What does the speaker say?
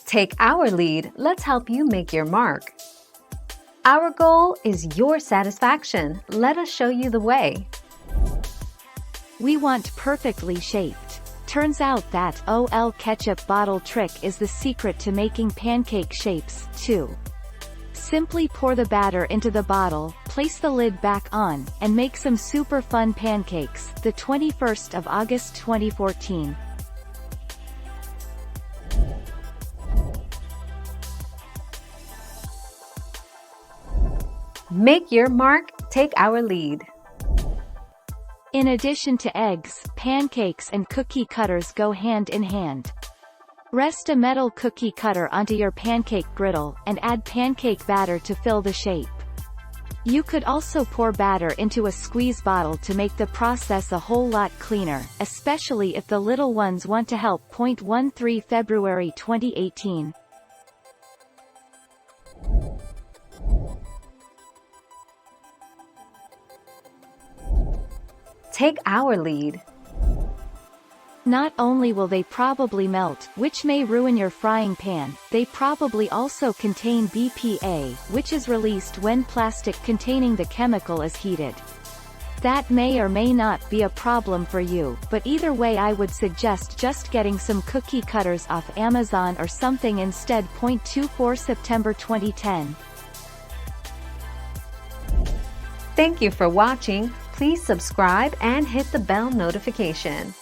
Take our lead, let's help you make your mark. Our goal is your satisfaction. Let us show you the way. We want perfectly shaped. Turns out that OL ketchup bottle trick is the secret to making pancake shapes, too. Simply pour the batter into the bottle, place the lid back on, and make some super fun pancakes. The 21st of August 2014. Make your mark, take our lead. In addition to eggs, pancakes and cookie cutters go hand in hand. Rest a metal cookie cutter onto your pancake griddle, and add pancake batter to fill the shape. You could also pour batter into a squeeze bottle to make the process a whole lot cleaner, especially if the little ones want to help. 13 February 2018. Take our lead. Not only will they probably melt, which may ruin your frying pan, they probably also contain BPA, which is released when plastic containing the chemical is heated. That may or may not be a problem for you, but either way I would suggest just getting some cookie cutters off Amazon or something instead. 24 September 2010. Thank you for watching. Please subscribe and hit the bell notification.